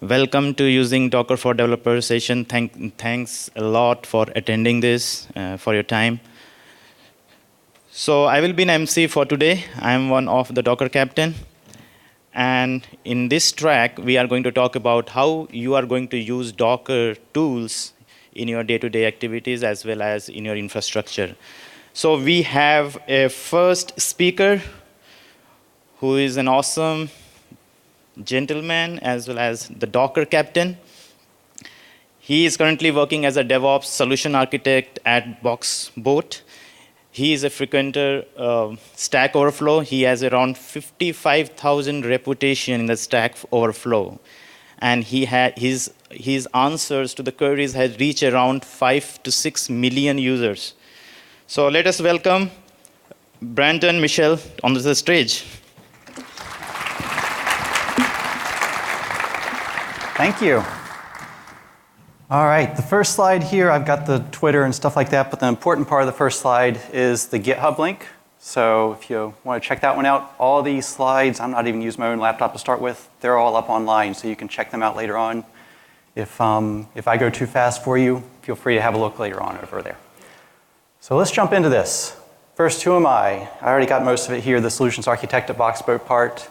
Welcome to using Docker for Developers session. Thanks a lot for attending this, for your time. So I will be an MC for today. I am one of the Docker captain. And in this track, we are going to talk about how you are going to use Docker tools in your day-to-day activities as well as in your infrastructure. So we have a first speaker who is an awesome gentleman as well as the Docker captain. He is currently working as a DevOps solution architect at Boxboat. He is a frequenter Stack Overflow. He has around 55,000 reputation in the Stack Overflow. And his answers to the queries has reached around 5 to 6 million users. So let us welcome Brandon Michel onto the stage. Thank you. All right, the first slide here, I've got the Twitter and stuff like that, but the important part of the first slide is the GitHub link. So if you want to check that one out, all these slides, I'm not even using my own laptop to start with, they're all up online, so you can check them out later on. If I go too fast for you, feel free to have a look later on over there. So let's jump into this. First, who am I? I already got most of it here, the solutions architect at Boxboat part.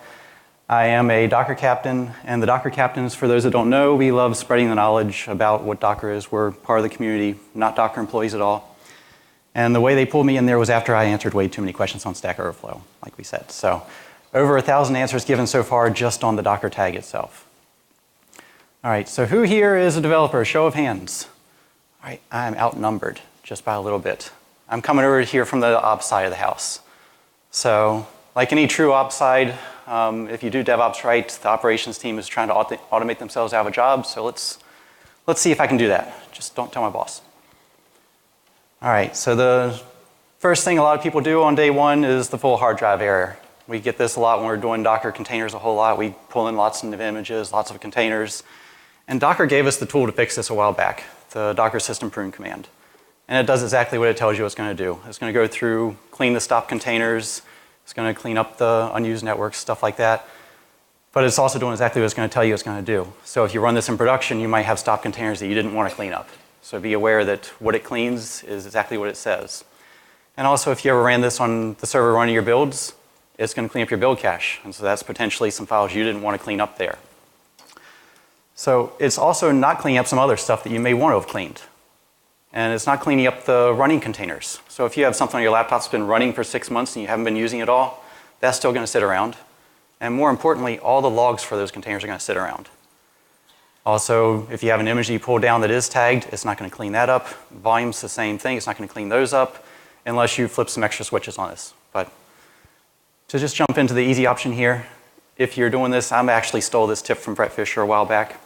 I am a Docker captain, and the Docker captains, for those that don't know, we love spreading the knowledge about what Docker is. We're part of the community, not Docker employees at all. And the way they pulled me in there was after I answered way too many questions on Stack Overflow, like we said. So over 1,000 answers given so far just on the Docker tag itself. All right, so who here is a developer? Show of hands. All right, I'm outnumbered just by a little bit. I'm coming over here from the ops side of the house. So like any true ops side, if you do DevOps right, the operations team is trying to automate themselves out of a job, so let's see if I can do that. Just don't tell my boss. All right, so the first thing a lot of people do on day one is the full hard drive error. We get this a lot when we're doing Docker containers a whole lot. We pull in lots of images, lots of containers. And Docker gave us the tool to fix this a while back, the DrSystem Prune command. And it does exactly what it tells you it's going to do. It's going to go through, clean the stop containers, it's going to clean up the unused networks, stuff like that. But it's also doing exactly what it's going to tell you it's going to do. So if you run this in production, you might have stop containers that you didn't want to clean up. So be aware that what it cleans is exactly what it says. And also, if you ever ran this on the server running your builds, it's going to clean up your build cache. And so that's potentially some files you didn't want to clean up there. So it's also not cleaning up some other stuff that you may want to have cleaned. And it's not cleaning up the running containers. So if you have something on your laptop that's been running for 6 months and you haven't been using it all, that's still going to sit around. And more importantly, all the logs for those containers are going to sit around. Also, if you have an image that you pull down that is tagged, it's not going to clean that up. Volume's the same thing. It's not going to clean those up unless you flip some extra switches on this. But to just jump into the easy option here, if you're doing this, I actually stole this tip from Brett Fisher a while back.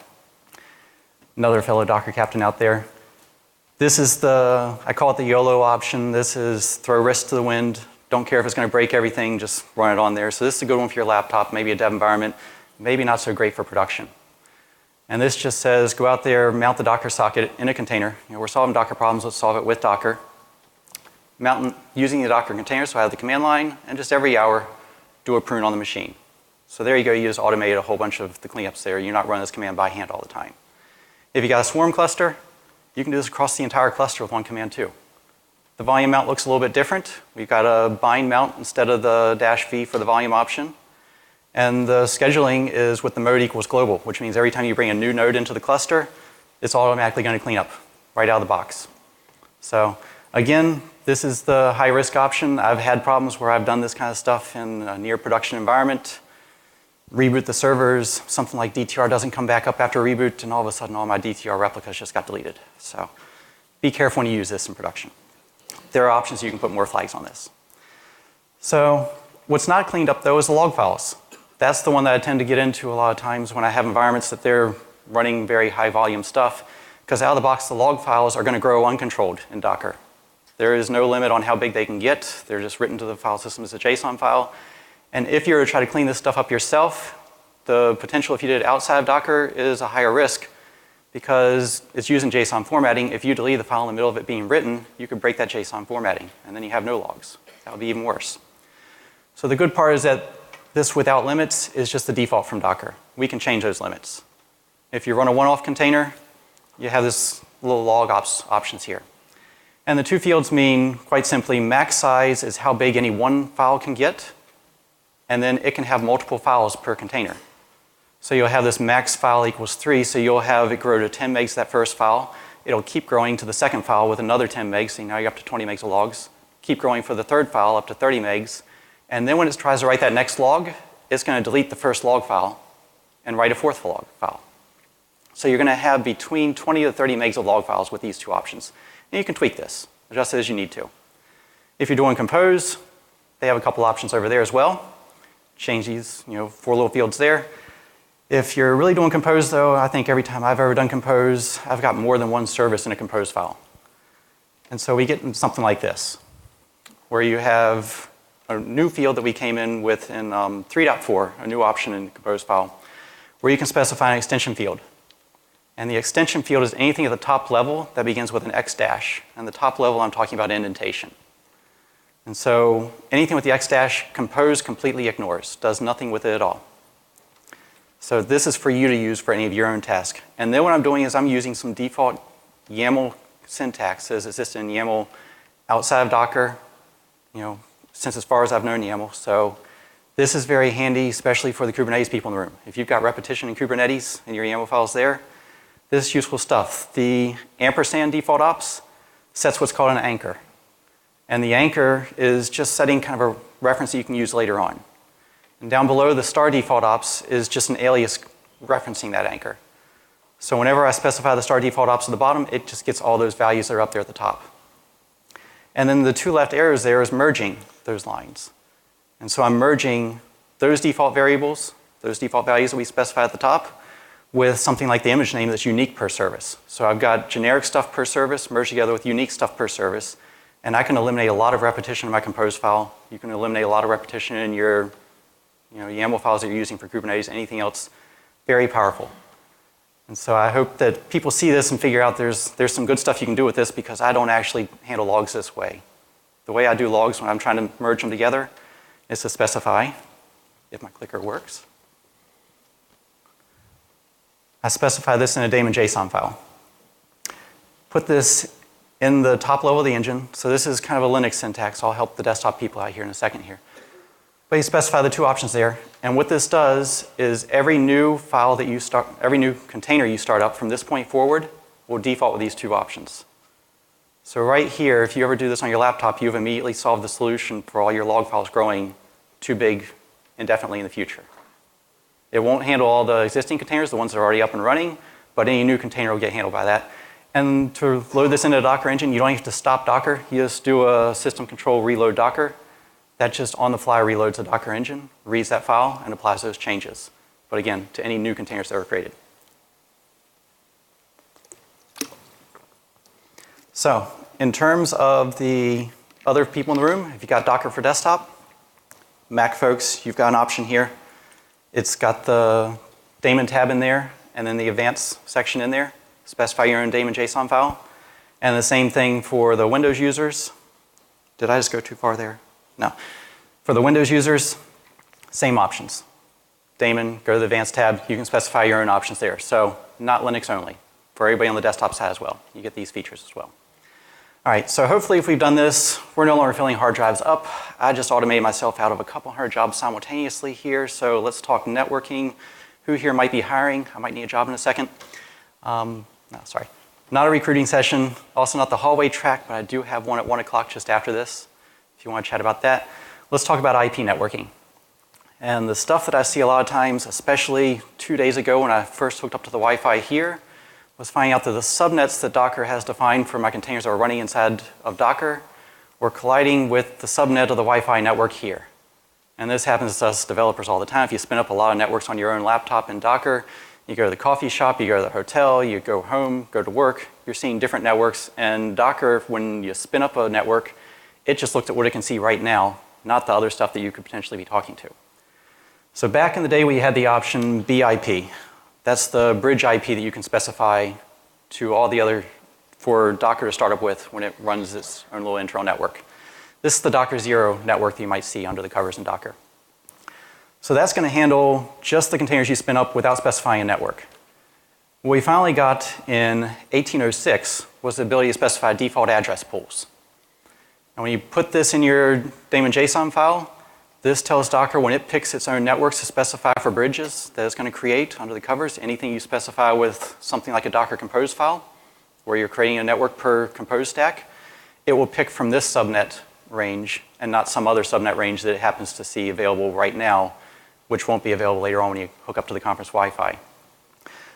Another fellow Docker captain out there. This is I call it the YOLO option. This is throw risk to the wind. Don't care if it's going to break everything, just run it on there. So this is a good one for your laptop, maybe a dev environment, maybe not so great for production. And this just says, go out there, mount the Docker socket in a container. You know, we're solving Docker problems, let's solve it with Docker. Using the Docker container, so I have the command line, and just every hour, do a prune on the machine. So there you go, you just automated a whole bunch of the cleanups there. You're not running this command by hand all the time. If you got a swarm cluster, you can do this across the entire cluster with one command too. The volume mount looks a little bit different. We've got a bind mount instead of the -v for the volume option. And the scheduling is with the mode equals global, which means every time you bring a new node into the cluster, it's automatically going to clean up right out of the box. So again, this is the high risk option. I've had problems where I've done this kind of stuff in a near production environment. Reboot the servers, something like DTR doesn't come back up after a reboot, and all of a sudden all my DTR replicas just got deleted. So be careful when you use this in production. There are options you can put more flags on this. So what's not cleaned up though is the log files. That's the one that I tend to get into a lot of times when I have environments that they're running very high volume stuff, because out of the box the log files are going to grow uncontrolled in Docker. There is no limit on how big they can get. They're just written to the file system as a JSON file. And if you were to try to clean this stuff up yourself, the potential if you did it outside of Docker is a higher risk because it's using JSON formatting. If you delete the file in the middle of it being written, you could break that JSON formatting, and then you have no logs. That would be even worse. So the good part is that this without limits is just the default from Docker. We can change those limits. If you run a one-off container, you have this little log options here. And the two fields mean, quite simply, max size is how big any one file can get, and then it can have multiple files per container. So you'll have this max file equals 3, so you'll have it grow to 10 megs that first file. It'll keep growing to the second file with another 10 megs, so now you're up to 20 megs of logs. Keep growing for the third file up to 30 megs. And then when it tries to write that next log, it's going to delete the first log file and write a fourth log file. So you're going to have between 20 to 30 megs of log files with these two options. And you can tweak this, adjust it as you need to. If you're doing compose, they have a couple options over there as well. Change these, 4 little fields there. If you're really doing compose, though, I think every time I've ever done compose, I've got more than one service in a compose file. And so we get something like this, where you have a new field that we came in with in 3.4, a new option in the compose file, where you can specify an extension field. And the extension field is anything at the top level that begins with an X dash. And the top level, I'm talking about indentation. And so anything with the X dash, compose completely ignores, does nothing with it at all. So this is for you to use for any of your own tasks. And then what I'm doing is I'm using some default YAML syntax as exists in YAML outside of Docker, since as far as I've known YAML. So this is very handy, especially for the Kubernetes people in the room. If you've got repetition in Kubernetes and your YAML files there, this is useful stuff. The ampersand default ops sets what's called an anchor. And the anchor is just setting kind of a reference that you can use later on. And down below, the star default ops is just an alias referencing that anchor. So whenever I specify the star default ops at the bottom, it just gets all those values that are up there at the top. And then the two left arrows there is merging those lines. And so I'm merging those default variables, those default values that we specify at the top, with something like the image name that's unique per service. So I've got generic stuff per service merged together with unique stuff per service. And I can eliminate a lot of repetition in my compose file. You can eliminate a lot of repetition in your YAML files that you're using for Kubernetes, anything else. Very powerful. And so I hope that people see this and figure out there's some good stuff you can do with this, because I don't actually handle logs this way. The way I do logs when I'm trying to merge them together is to specify, if my clicker works, I specify this in a daemon JSON file. Put this in the top level of the engine. So this is kind of a Linux syntax. I'll help the desktop people out here in a second here. But you specify the two options there. And what this does is every new file that you start, every new container you start up from this point forward will default with these two options. So right here, if you ever do this on your laptop, you've immediately solved the solution for all your log files growing too big indefinitely in the future. It won't handle all the existing containers, the ones that are already up and running, but any new container will get handled by that. And to load this into a Docker engine, you don't have to stop Docker. You just do a system control reload Docker. That just on the fly reloads the Docker engine, reads that file, and applies those changes. But again, to any new containers that are created. So, in terms of the other people in the room, if you've got Docker for desktop, Mac folks, you've got an option here. It's got the daemon tab in there, and then the advanced section in there. Specify your own daemon JSON file. And the same thing for the Windows users. Did I just go too far there? No. For the Windows users, same options. Daemon, go to the advanced tab. You can specify your own options there. So not Linux only. For everybody on the desktop side as well. You get these features as well. All right, so hopefully if we've done this, we're no longer filling hard drives up. I just automated myself out of a couple hundred jobs simultaneously here. So let's talk networking. Who here might be hiring? I might need a job in a second. No, sorry. Not a recruiting session. Also not the hallway track, but I do have one at 1 o'clock just after this. If you want to chat about that. Let's talk about IP networking. And the stuff that I see a lot of times, especially 2 days ago when I first hooked up to the Wi-Fi here, was finding out that the subnets that Docker has defined for my containers that are running inside of Docker were colliding with the subnet of the Wi-Fi network here. And this happens to us developers all the time. If you spin up a lot of networks on your own laptop in Docker, you go to the coffee shop, you go to the hotel, you go home, go to work, you're seeing different networks. And Docker, when you spin up a network, it just looks at what it can see right now, not the other stuff that you could potentially be talking to. So back in the day, we had the option BIP. That's the bridge IP that you can specify to all the other, for Docker to start up with when it runs its own little internal network. This is the Docker 0 network that you might see under the covers in Docker. So that's going to handle just the containers you spin up without specifying a network. What we finally got in 1806 was the ability to specify default address pools. And when you put this in your daemon JSON file, this tells Docker when it picks its own networks to specify for bridges that it's going to create under the covers, anything you specify with something like a Docker compose file, where you're creating a network per compose stack, it will pick from this subnet range and not some other subnet range that it happens to see available right now, which won't be available later on when you hook up to the conference Wi-Fi.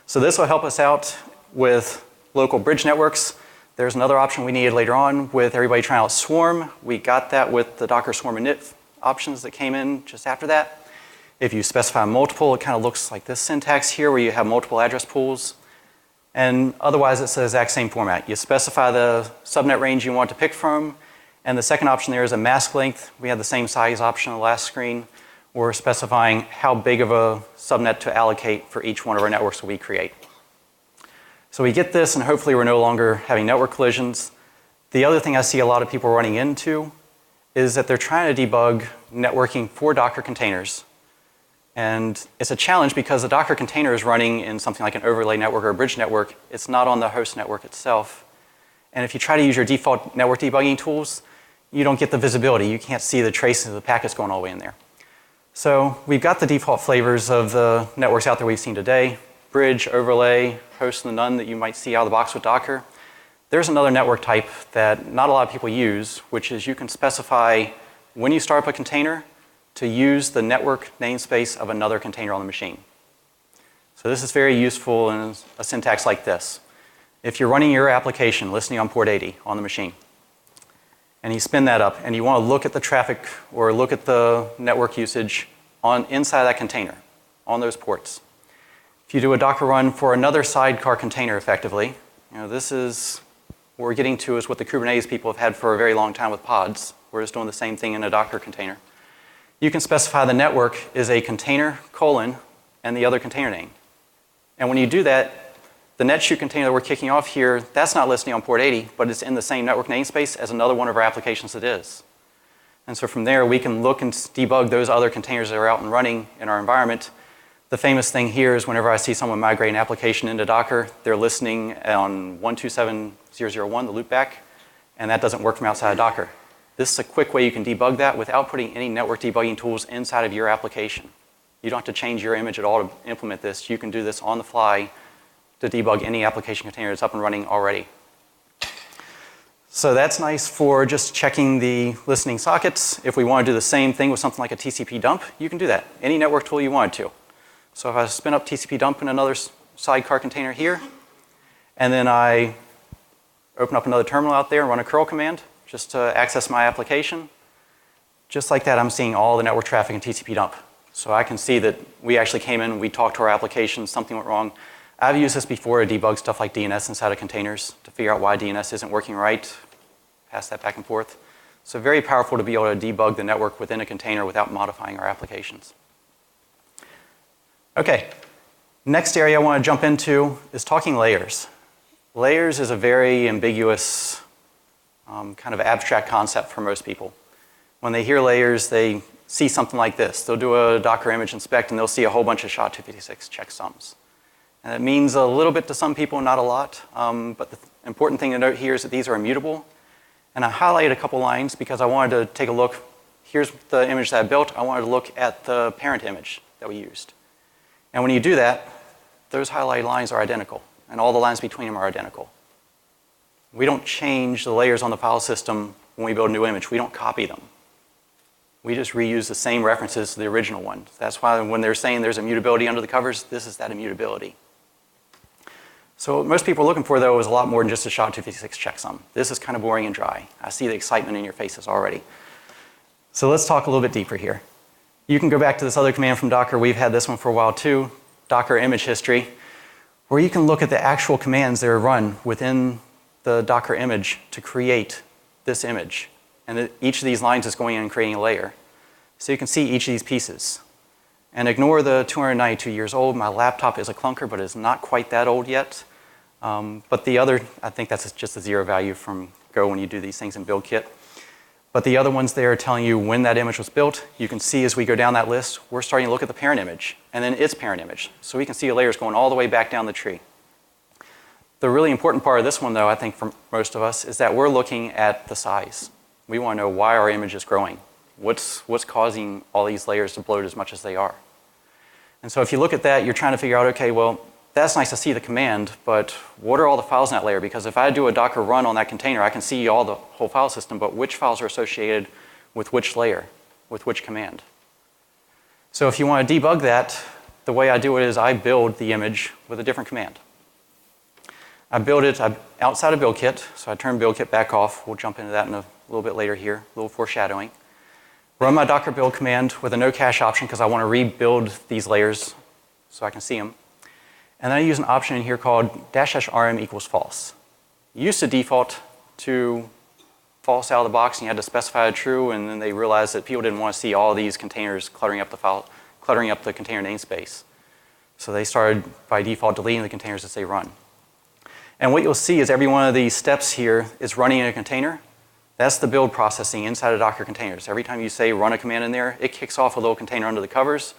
So this will help us out with local bridge networks. There's another option we needed later on with everybody trying out Swarm. We got that with the Docker Swarm init options that came in just after that. If you specify multiple, it kind of looks like this syntax here where you have multiple address pools. And otherwise, it's the exact same format. You specify the subnet range you want to pick from, and the second option there is a mask length. We had the same size option on the last screen. We're specifying how big of a subnet to allocate for each one of our networks that we create. So we get this, and hopefully we're no longer having network collisions. The other thing I see a lot of people running into is that they're trying to debug networking for Docker containers. And it's a challenge because the Docker container is running in something like an overlay network or a bridge network. It's not on the host network itself. And if you try to use your default network debugging tools, you don't get the visibility. You can't see the traces of the packets going all the way in there. So we've got the default flavors of the networks out there we've seen today: bridge, overlay, host, and the none that you might see out of the box with Docker. There's another network type that not a lot of people use, which is you can specify when you start up a container to use the network namespace of another container on the machine. So this is very useful in a syntax like this. If you're running your application listening on port 80 on the machine, and you spin that up, and you want to look at the traffic or look at the network usage inside that container, on those ports. If you do a Docker run for another sidecar container effectively, this is what we're getting to is what the Kubernetes people have had for a very long time with pods. We're just doing the same thing in a Docker container. You can specify the network is a container, and the other container name. And when you do that, the netshoot container that we're kicking off here, that's not listening on port 80, but it's in the same network namespace as another one of our applications that is. And so from there, we can look and debug those other containers that are out and running in our environment. The famous thing here is whenever I see someone migrate an application into Docker, they're listening on 127.0.0.1, the loopback, and that doesn't work from outside of Docker. This is a quick way you can debug that without putting any network debugging tools inside of your application. You don't have to change your image at all to implement this. You can do this on the fly to debug any application container that's up and running already. So that's nice for just checking the listening sockets. If we want to do the same thing with something like a TCP dump, you can do that. Any network tool you wanted to. So if I spin up TCP dump in another sidecar container here, and then I open up another terminal out there and run a curl command just to access my application, just like that, I'm seeing all the network traffic in TCP dump. So I can see that we actually came in, we talked to our application, something went wrong. I've used this before to debug stuff like DNS inside of containers to figure out why DNS isn't working right, pass that back and forth. So very powerful to be able to debug the network within a container without modifying our applications. Okay, next area I want to jump into is talking layers. Layers is a very ambiguous kind of abstract concept for most people. When they hear layers, they see something like this. They'll do a Docker image inspect and they'll see a whole bunch of SHA-256 checksums. And it means a little bit to some people, not a lot. But the important thing to note here is that these are immutable. And I highlighted a couple lines because I wanted to take a look. Here's the image that I built. I wanted to look at the parent image that we used. And when you do that, those highlighted lines are identical. And all the lines between them are identical. We don't change the layers on the file system when we build a new image. We don't copy them. We just reuse the same references to the original one. That's why when they're saying there's immutability under the covers, this is that immutability. So what most people are looking for, though, is a lot more than just a SHA-256 checksum. This is kind of boring and dry. I see the excitement in your faces already. So let's talk a little bit deeper here. You can go back to this other command from Docker. We've had this one for a while, too, Docker image history, where you can look at the actual commands that are run within the Docker image to create this image. And each of these lines is going in and creating a layer. So you can see each of these pieces. And ignore the 292 years old. My laptop is a clunker, but it's not quite that old yet. But the other, I think that's just a zero value from Go when you do these things in build kit. But the other ones there are telling you when that image was built. You can see as we go down that list, we're starting to look at the parent image and then its parent image. So we can see layers going all the way back down the tree. The really important part of this one, though, I think for most of us, is that we're looking at the size. We want to know why our image is growing. What's causing all these layers to bloat as much as they are? And so if you look at that, you're trying to figure out, okay, well, that's nice to see the command, but what are all the files in that layer? Because if I do a Docker run on that container, I can see all the whole file system, but which files are associated with which layer, with which command? So if you want to debug that, the way I do it is I build the image with a different command. I build it outside of BuildKit, so I turn BuildKit back off. We'll jump into that in a little bit later here, a little foreshadowing. Run my Docker build command with a no cache option because I want to rebuild these layers so I can see them. And then I use an option in here called --rm equals false. It used to default to false out of the box and you had to specify a true, and then they realized that people didn't want to see all these containers cluttering up the container namespace. So they started by default deleting the containers as they run. And what you'll see is every one of these steps here is running in a container. That's the build processing inside of Docker containers. Every time you say run a command in there, it kicks off a little container under the covers,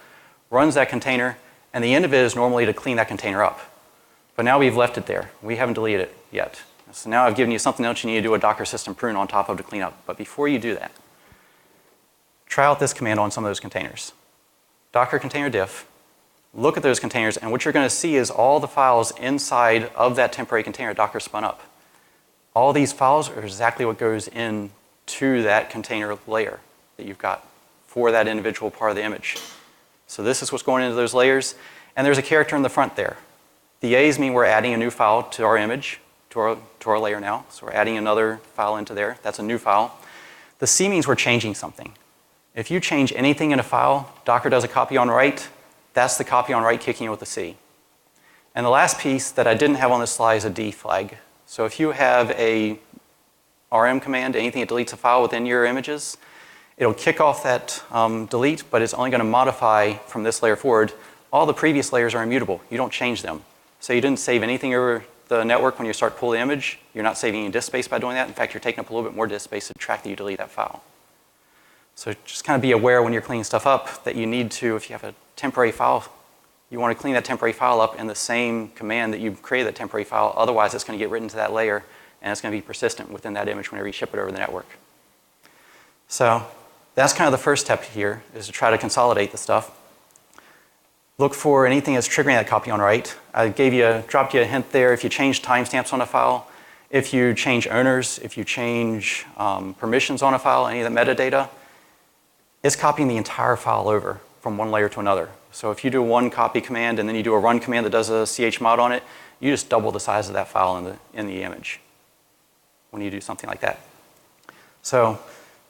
runs that container, and the end of it is normally to clean that container up. But now we've left it there. We haven't deleted it yet. So now I've given you something else you need to do a DrSystem Prune on top of to clean up. But before you do that, try out this command on some of those containers. Docker container diff. Look at those containers, and what you're going to see is all the files inside of that temporary container Docker spun up. All these files are exactly what goes into that container layer that you've got for that individual part of the image. So this is what's going into those layers, and there's a character in the front there. The A's mean we're adding a new file to our image, to our layer now. So we're adding another file into there. That's a new file. The C means we're changing something. If you change anything in a file, Docker does a copy on write. That's the copy on write kicking in with the C. And the last piece that I didn't have on this slide is a D flag. So if you have a RM command, anything that deletes a file within your images, it'll kick off that delete, but it's only going to modify from this layer forward. All the previous layers are immutable. You don't change them. So you didn't save anything over the network when you start pulling the image. You're not saving any disk space by doing that. In fact, you're taking up a little bit more disk space to track that you delete that file. So just kind of be aware when you're cleaning stuff up that you need to, if you have a temporary file, you want to clean that temporary file up in the same command that you created that temporary file. Otherwise, it's going to get written to that layer, and it's going to be persistent within that image whenever you ship it over the network. So that's kind of the first step here, is to try to consolidate the stuff. Look for anything that's triggering that copy on write. I dropped you a hint there. If you change timestamps on a file, if you change owners, if you change permissions on a file, any of the metadata, it's copying the entire file over from one layer to another. So if you do one copy command and then you do a run command that does a chmod on it, you just double the size of that file in the image when you do something like that. So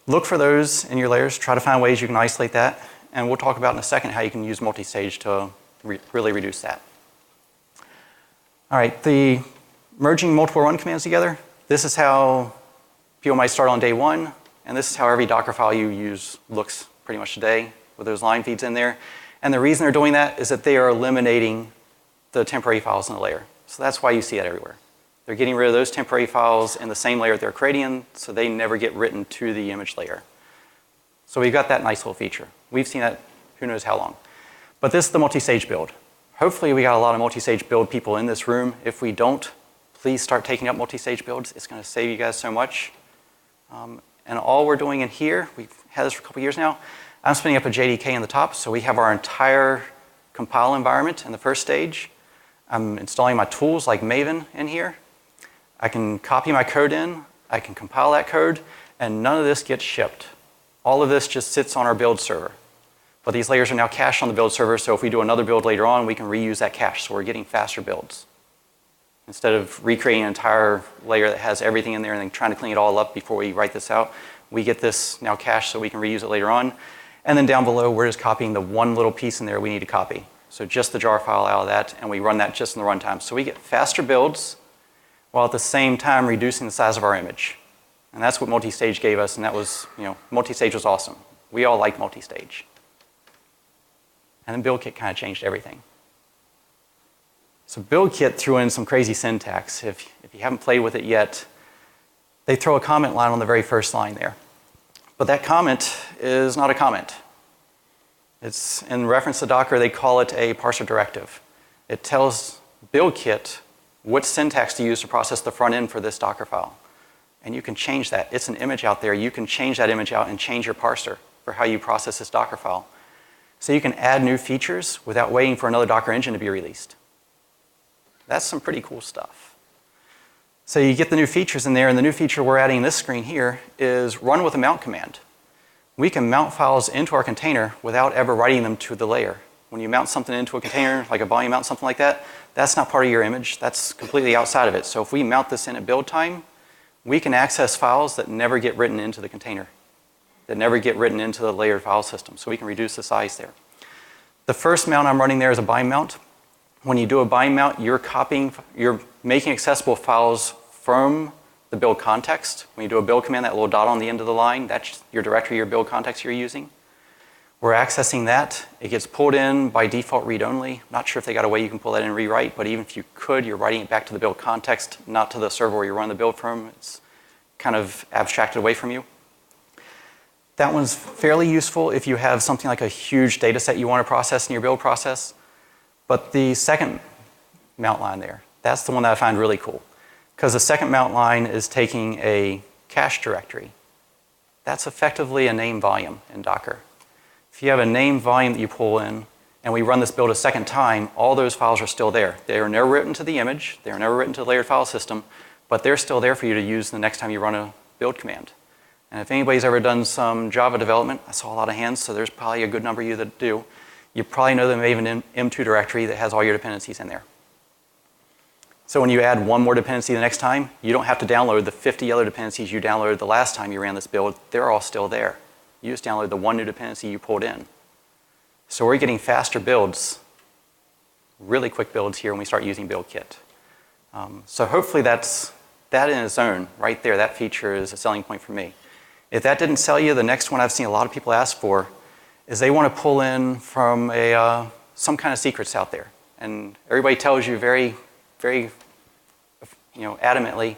look for those in your layers. Try to find ways you can isolate that. And we'll talk about in a second how you can use multi-stage to really reduce that. All right, the merging multiple run commands together. This is how people might start on day one. And this is how every Docker file you use looks pretty much today with those line feeds in there. And the reason they're doing that is that they are eliminating the temporary files in the layer. So that's why you see that everywhere. They're getting rid of those temporary files in the same layer they're creating in, so they never get written to the image layer. So we've got that nice little feature. We've seen that who knows how long. But this is the multi-stage build. Hopefully we got a lot of multi-stage build people in this room. If we don't, please start taking up multi-stage builds. It's going to save you guys so much. And all we're doing in here, we've had this for a couple years now, I'm spinning up a JDK in the top, so we have our entire compile environment in the first stage. I'm installing my tools like Maven in here. I can copy my code in, I can compile that code, and none of this gets shipped. All of this just sits on our build server. But these layers are now cached on the build server, so if we do another build later on, we can reuse that cache, so we're getting faster builds. Instead of recreating an entire layer that has everything in there and then trying to clean it all up before we write this out, we get this now cached so we can reuse it later on. And then down below, we're just copying the one little piece in there we need to copy. So just the jar file out of that, and we run that just in the runtime. So we get faster builds while at the same time reducing the size of our image. And that's what multi-stage gave us, and that was, multi-stage was awesome. We all like multi-stage. And then BuildKit kind of changed everything. So BuildKit threw in some crazy syntax. If you haven't played with it yet, they throw a comment line on the very first line there. But that comment is not a comment. It's in reference to Docker, they call it a parser directive. It tells BuildKit what syntax to use to process the front end for this Docker file. And you can change that. It's an image out there. You can change that image out and change your parser for how you process this Docker file. So you can add new features without waiting for another Docker engine to be released. That's some pretty cool stuff. So you get the new features in there, and the new feature we're adding in this screen here is run with a mount command. We can mount files into our container without ever writing them to the layer. When you mount something into a container, like a volume mount, something like that, that's not part of your image. That's completely outside of it. So if we mount this in at build time, we can access files that never get written into the container, that never get written into the layered file system. So we can reduce the size there. The first mount I'm running there is a bind mount. When you do a bind mount, you're making accessible files from the build context. When you do a build command, that little dot on the end of the line, that's your directory, your build context you're using. We're accessing that. It gets pulled in by default read-only. Not sure if they got a way you can pull that in and rewrite, but even if you could, you're writing it back to the build context, not to the server where you run the build from. It's kind of abstracted away from you. That one's fairly useful if you have something like a huge data set you want to process in your build process. But the second mount line there, that's the one that I find really cool. Because the second mount line is taking a cache directory. That's effectively a name volume in Docker. If you have a name volume that you pull in, and we run this build a second time, all those files are still there. They are never written to the image, they are never written to the layered file system, but they're still there for you to use the next time you run a build command. And if anybody's ever done some Java development, I saw a lot of hands, so there's probably a good number of you that do, you probably know that they have an M2 directory that has all your dependencies in there. So when you add one more dependency the next time, you don't have to download the 50 other dependencies you downloaded the last time you ran this build. They're all still there. You just download the one new dependency you pulled in. So we're getting faster builds, really quick builds here when we start using BuildKit. So hopefully that in its own, right there, that feature is a selling point for me. If that didn't sell you, the next one I've seen a lot of people ask for is they want to pull in from some kind of secrets out there. And everybody tells you very adamantly,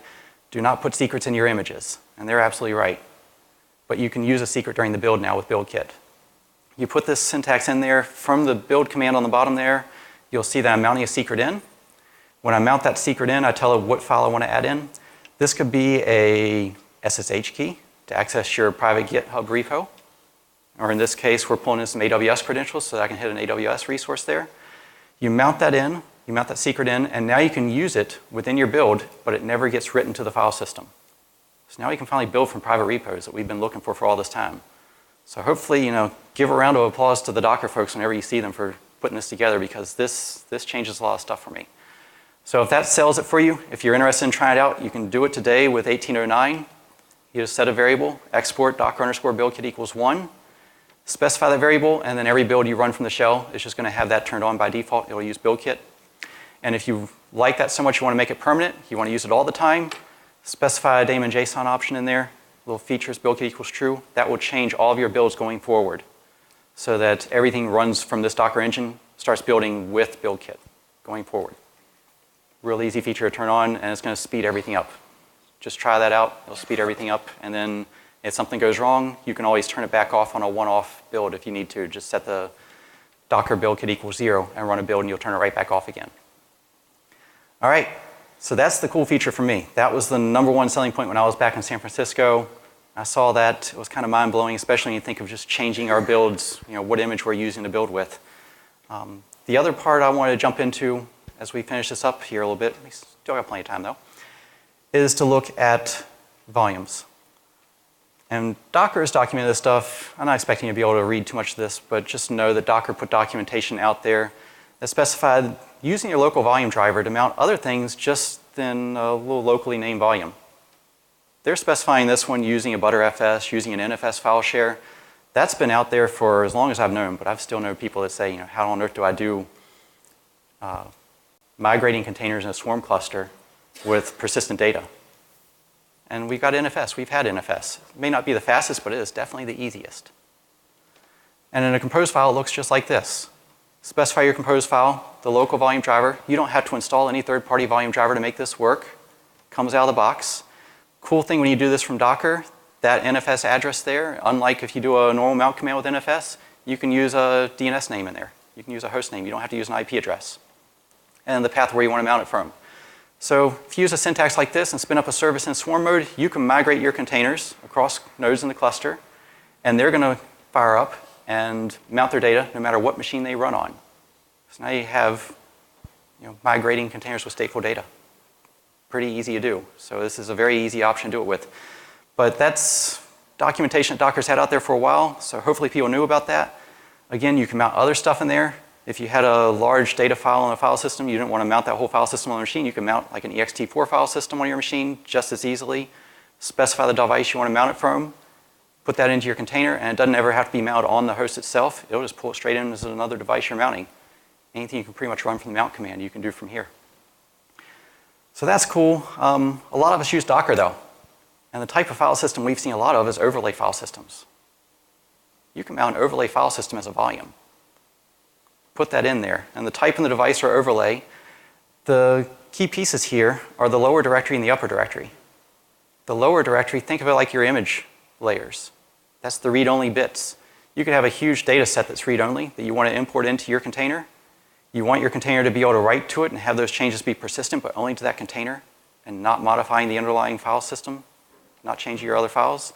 do not put secrets in your images. And they're absolutely right. But you can use a secret during the build now with BuildKit. You put this syntax in there from the build command on the bottom there, you'll see that I'm mounting a secret in. When I mount that secret in, I tell it what file I want to add in. This could be a SSH key to access your private GitHub repo. Or in this case, we're pulling in some AWS credentials so that I can hit an AWS resource there. You mount that in, you mount that secret in, and now you can use it within your build, but it never gets written to the file system. So now you can finally build from private repos that we've been looking for all this time. So hopefully, give a round of applause to the Docker folks whenever you see them for putting this together, because this changes a lot of stuff for me. So if that sells it for you, if you're interested in trying it out, you can do it today with 1809. You just set a variable, export docker_buildkit equals 1. Specify that variable, and then every build you run from the shell is just going to have that turned on by default. It'll use BuildKit. And if you like that so much you want to make it permanent, you want to use it all the time, specify a daemon JSON option in there, little features, BuildKit equals true. That will change all of your builds going forward so that everything runs from this Docker engine, starts building with BuildKit going forward. Real easy feature to turn on, and it's going to speed everything up. Just try that out. It'll speed everything up, and then if something goes wrong, you can always turn it back off on a one-off build if you need to. Just set the Docker BuildKit equals 0 and run a build, and you'll turn it right back off again. All right, so that's the cool feature for me. That was the #1 selling point when I was back in San Francisco. I saw that. It was kind of mind-blowing, especially when you think of just changing our builds, what image we're using to build with. The other part I wanted to jump into as we finish this up here a little bit, we still got plenty of time though, is to look at volumes. And Docker has documented this stuff. I'm not expecting you to be able to read too much of this, but just know that Docker put documentation out there that specified using your local volume driver to mount other things just in a little locally named volume. They're specifying this one using a Btrfs, using an NFS file share. That's been out there for as long as I've known, but I've still known people that say, how on earth do I do migrating containers in a swarm cluster with persistent data? And we've got NFS. We've had NFS. It may not be the fastest, but it is definitely the easiest. And in a compose file, it looks just like this. Specify your compose file, the local volume driver. You don't have to install any third-party volume driver to make this work. Comes out of the box. Cool thing when you do this from Docker, that NFS address there, unlike if you do a normal mount command with NFS, you can use a DNS name in there. You can use a host name. You don't have to use an IP address. And the path where you want to mount it from. So if you use a syntax like this and spin up a service in swarm mode, you can migrate your containers across nodes in the cluster, and they're going to fire up and mount their data no matter what machine they run on. So now you have migrating containers with stateful data. Pretty easy to do. So this is a very easy option to do it with. But that's documentation that Docker's had out there for a while, so hopefully people knew about that. Again, you can mount other stuff in there. If you had a large data file on a file system, you didn't want to mount that whole file system on the machine, you can mount like an ext4 file system on your machine just as easily. Specify the device you want to mount it from, put that into your container, and it doesn't ever have to be mounted on the host itself. It'll just pull it straight in as another device you're mounting. Anything you can pretty much run from the mount command, you can do from here. So that's cool. A lot of us use Docker though. And the type of file system we've seen a lot of is overlay file systems. You can mount an overlay file system as a volume. Put that in there. And the type and the device or overlay, the key pieces here are the lower directory and the upper directory. The lower directory, think of it like your image layers. That's the read-only bits. You could have a huge data set that's read-only that you want to import into your container. You want your container to be able to write to it and have those changes be persistent, but only to that container and not modifying the underlying file system, not changing your other files.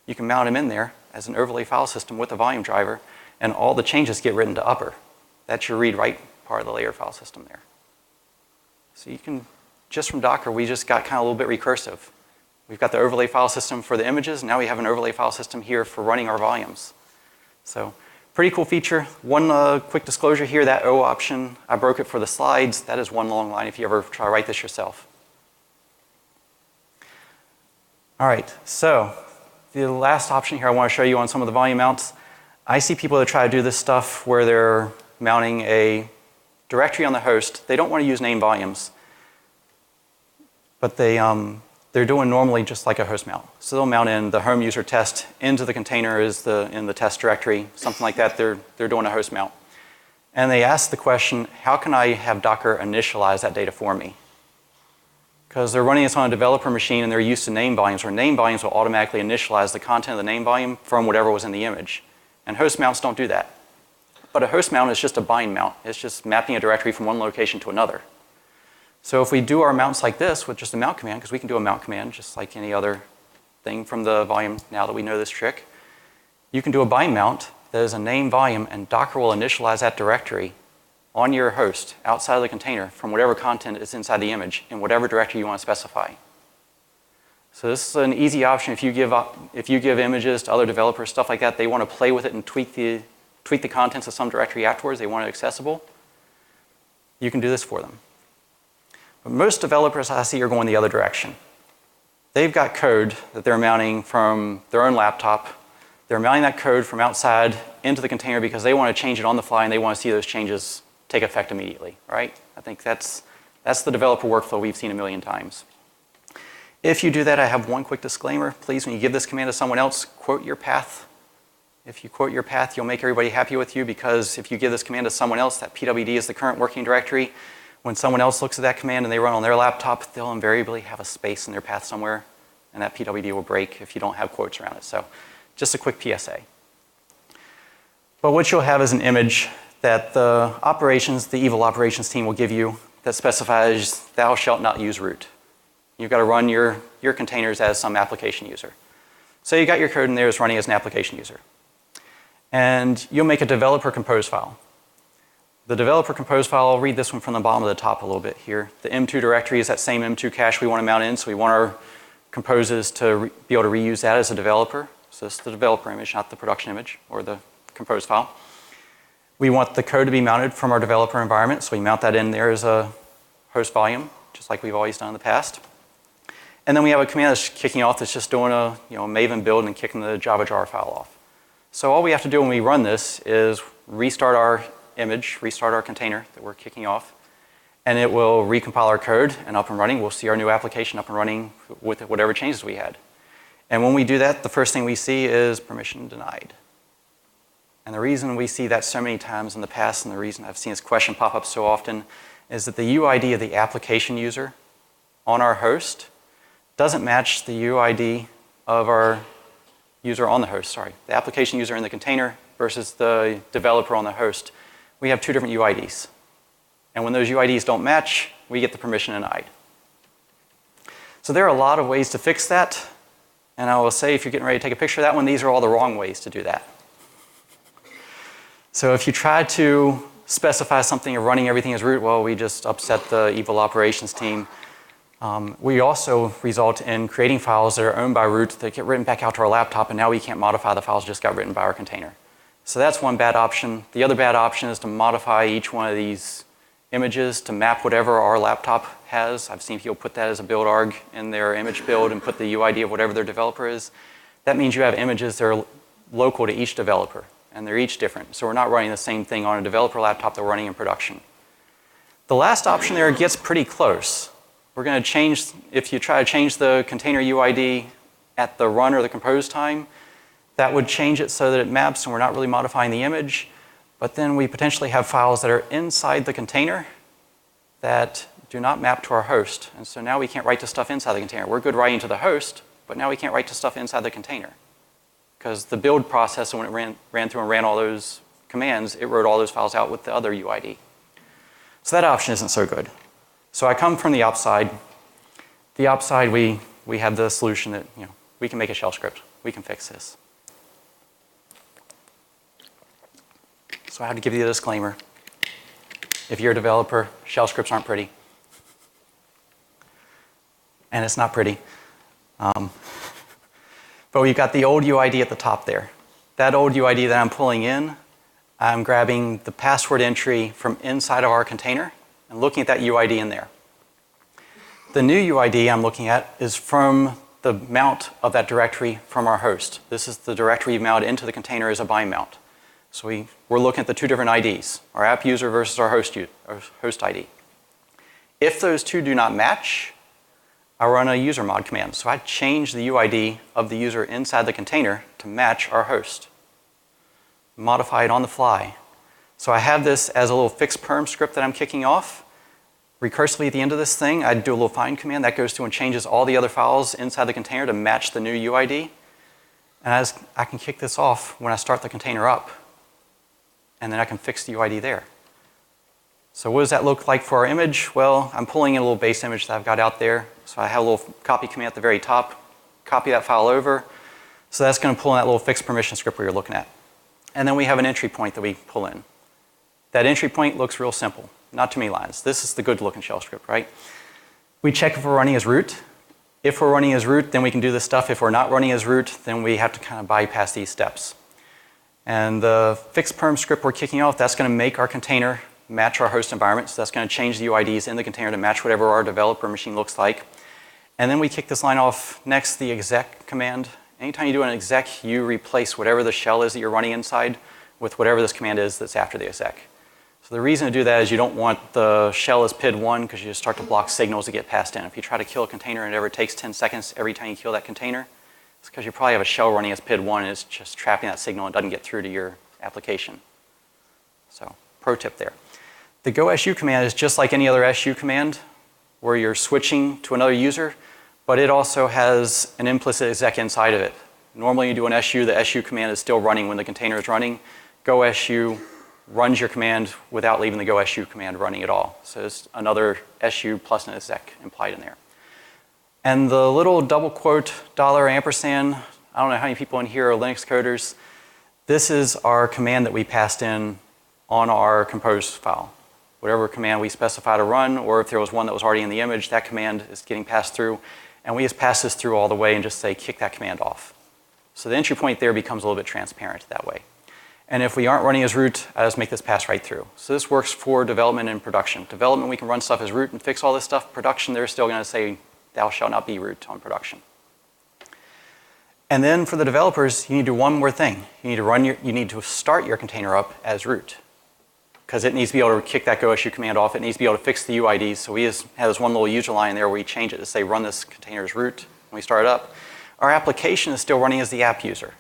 You can mount them in there as an overlay file system with a volume driver, and all the changes get written to upper. That's your read-write part of the layer file system there. So you can, just from Docker, we just got kind of a little bit recursive. We've got the overlay file system for the images, now we have an overlay file system here for running our volumes. So pretty cool feature. One quick disclosure here, that O option, I broke it for the slides. That is one long line if you ever try to write this yourself. All right, so the last option here I want to show you on some of the volume mounts. I see people that try to do this stuff where they're mounting a directory on the host. They don't want to use name volumes, but they're doing normally just like a host mount. So they'll mount in the home user test into the container in the test directory, something like that. They're doing a host mount. And they ask the question, how can I have Docker initialize that data for me? Because they're running this on a developer machine and they're used to name volumes, where name volumes will automatically initialize the content of the name volume from whatever was in the image. And host mounts don't do that. But a host mount is just a bind mount. It's just mapping a directory from one location to another. So if we do our mounts like this with just a mount command, because we can do a mount command just like any other thing from the volume now that we know this trick, you can do a bind mount that is a name volume, and Docker will initialize that directory on your host outside of the container from whatever content is inside the image in whatever directory you want to specify. So this is an easy option if you give images to other developers, stuff like that. They want to play with it and tweak the contents of some directory afterwards. They want it accessible. You can do this for them. But most developers I see are going the other direction. They've got code that they're mounting from their own laptop. They're mounting that code from outside into the container because they want to change it on the fly and they want to see those changes take effect immediately, right? I think that's the developer workflow we've seen a million times. If you do that, I have one quick disclaimer. Please, when you give this command to someone else, quote your path. If you quote your path, you'll make everybody happy with you, because if you give this command to someone else, that PWD is the current working directory. When someone else looks at that command and they run on their laptop, they'll invariably have a space in their path somewhere, and that PWD will break if you don't have quotes around it. So just a quick PSA. But what you'll have is an image that the evil operations team will give you that specifies thou shalt not use root. You've got to run your containers as some application user. So you got your code in there is running as an application user. And you'll make a developer compose file. The developer compose file, I'll read this one from the bottom of the top a little bit here. The M2 directory is that same M2 cache we want to mount in, so we want our composes to be able to reuse that as a developer. So this is the developer image, not the production image or the compose file. We want the code to be mounted from our developer environment, so we mount that in there as a host volume, just like we've always done in the past. And then we have a command that's kicking off that's just doing a Maven build and kicking the Java jar file off. So all we have to do when we run this is restart our image, restart our container that we're kicking off, and it will recompile our code and up and running. We'll see our new application up and running with whatever changes we had. And when we do that, the first thing we see is permission denied. And the reason we see that so many times in the past, and the reason I've seen this question pop up so often, is that the UID of the application user on our host doesn't match the UID of our user on the host, sorry. The application user in the container versus the developer on the host. We have two different UIDs. And when those UIDs don't match, we get the permission denied. So there are a lot of ways to fix that. And I will say, if you're getting ready to take a picture of that one, these are all the wrong ways to do that. So if you try to specify something of running everything as root, well, we just upset the evil operations team. We also result in creating files that are owned by root that get written back out to our laptop, and now we can't modify the files that just got written by our container. So that's one bad option. The other bad option is to modify each one of these images to map whatever our laptop has. I've seen people put that as a build arg in their image build and put the UID of whatever their developer is. That means you have images that are local to each developer, and they're each different. So we're not running the same thing on a developer laptop that we're running in production. The last option there gets pretty close. We're going to change, if you try to change the container UID at the run or the compose time, that would change it so that it maps and we're not really modifying the image. But then we potentially have files that are inside the container that do not map to our host. And so now we can't write to stuff inside the container. We're good writing to the host, but now we can't write to stuff inside the container. Because the build process, when it ran through and ran all those commands, it wrote all those files out with the other UID. So that option isn't so good. So I come from the ops side. The ops side, we have the solution that we can make a shell script. We can fix this. So I have to give you a disclaimer. If you're a developer, shell scripts aren't pretty. And it's not pretty. But we've got the old UID at the top there. That old UID that I'm pulling in, I'm grabbing the password entry from inside of our container and looking at that UID in there. The new UID I'm looking at is from the mount of that directory from our host. This is the directory mounted into the container as a bind mount. So we're looking at the two different IDs, our app user versus our host ID. If those two do not match, I run a user mod command. So I change the UID of the user inside the container to match our host. Modify it on the fly. So I have this as a little fixed perm script that I'm kicking off. Recursively at the end of this thing, I do a little find command that goes through and changes all the other files inside the container to match the new UID. And I can kick this off when I start the container up. And then I can fix the UID there. So what does that look like for our image? Well, I'm pulling in a little base image that I've got out there. So I have a little copy command at the very top, copy that file over. So that's going to pull in that little fixed permission script we were looking at. And then we have an entry point that we pull in. That entry point looks real simple, not too many lines. This is the good looking shell script, right? We check if we're running as root. If we're running as root, then we can do this stuff. If we're not running as root, then we have to kind of bypass these steps. And the fixed perm script we're kicking off, that's going to make our container match our host environment. So that's going to change the UIDs in the container to match whatever our developer machine looks like. And then we kick this line off next, the exec command. Anytime you do an exec, you replace whatever the shell is that you're running inside with whatever this command is that's after the exec. So the reason to do that is you don't want the shell as PID1 because you just start to block signals that get passed in. If you try to kill a container and it ever takes 10 seconds every time you kill that container, it's because you probably have a shell running as PID1 and it's just trapping that signal and doesn't get through to your application. So, pro tip there. The go SU command is just like any other SU command where you're switching to another user, but it also has an implicit exec inside of it. Normally you do an SU, the SU command is still running when the container is running. Go SU runs your command without leaving the go SU command running at all. So it's another SU plus an exec implied in there. And the little double quote $ampersand, I don't know how many people in here are Linux coders. This is our command that we passed in on our compose file. Whatever command we specify to run, or if there was one that was already in the image, that command is getting passed through. And we just pass this through all the way and just say, kick that command off. So the entry point there becomes a little bit transparent that way. And if we aren't running as root, I just make this pass right through. So this works for development and production. Development, we can run stuff as root and fix all this stuff. Production, they're still going to say, thou shalt not be root on production. And then for the developers, you need to do one more thing. You need to start your container up as root. Because it needs to be able to kick that go SU command off. It needs to be able to fix the UIDs. So we just have this one little user line there where we change it to say run this container as root when we start it up. Our application is still running as the app user.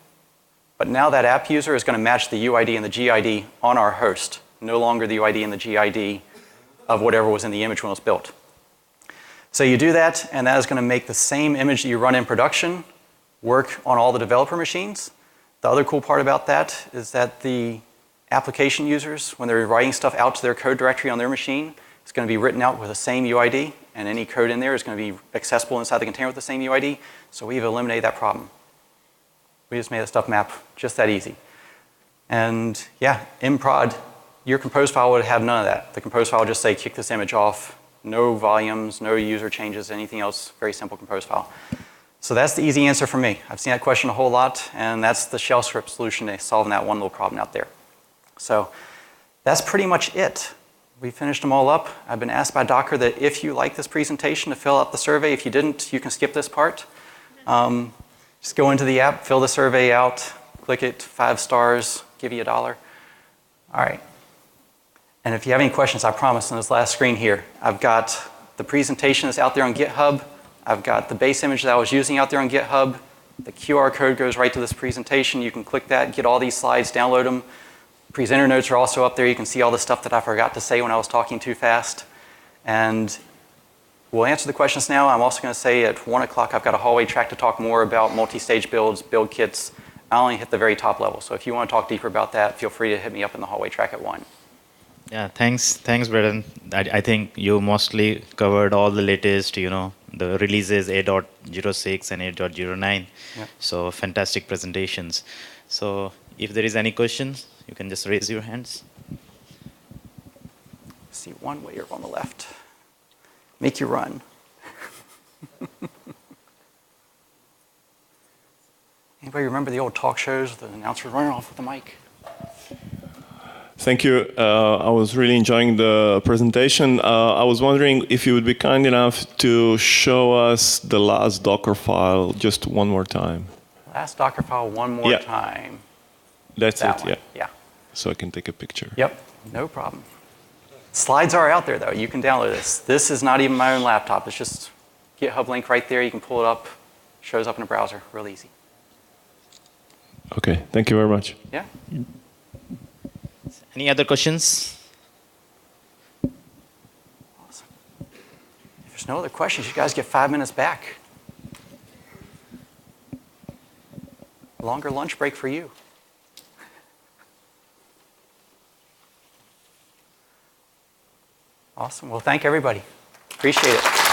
But now that app user is going to match the UID and the GID on our host, no longer the UID and the GID of whatever was in the image when it was built. So you do that, and that is going to make the same image that you run in production work on all the developer machines. The other cool part about that is that the application users, when they're writing stuff out to their code directory on their machine, is going to be written out with the same UID, and any code in there is going to be accessible inside the container with the same UID. So we've eliminated that problem. We just made that stuff map just that easy. And yeah, in prod, your compose file would have none of that. The compose file would just say, kick this image off, no volumes, no user changes, anything else, very simple compose file. So that's the easy answer for me. I've seen that question a whole lot, and that's the shell script solution to solving that one little problem out there. So that's pretty much it. We finished them all up. I've been asked by Docker that if you like this presentation to fill out the survey. If you didn't, you can skip this part. Just go into the app, fill the survey out, click it, 5 stars, give you $1. All right. And if you have any questions, I promise on this last screen here, I've got the presentation that's out there on GitHub. I've got the base image that I was using out there on GitHub. The QR code goes right to this presentation. You can click that, get all these slides, download them. Presenter notes are also up there. You can see all the stuff that I forgot to say when I was talking too fast. And we'll answer the questions now. I'm also going to say at 1 o'clock, I've got a hallway track to talk more about multi-stage builds, build kits. I only hit the very top level. So if you want to talk deeper about that, feel free to hit me up in the hallway track at 1. Yeah, thanks, Braden. I think you mostly covered all the latest, the releases 8.06 and 8.09. Yep. So fantastic presentations. So if there is any questions, you can just raise your hands. See one way or on the left. Make you run. Anybody remember the old talk shows with the announcer running off with the mic? Thank you. I was really enjoying the presentation. I was wondering if you would be kind enough to show us the last Docker file just one more time. Last Docker file one more time. That's that it, one. yeah. Yeah. So I can take a picture. Yep, no problem. Slides are out there, though. You can download this. This is not even my own laptop. It's just GitHub link right there. You can pull it up. Shows up in a browser. Real easy. Okay, thank you very much. Yeah. Any other questions? Awesome. If there's no other questions, you guys get 5 minutes back. Longer lunch break for you. Awesome. Well, thank everybody. Appreciate it.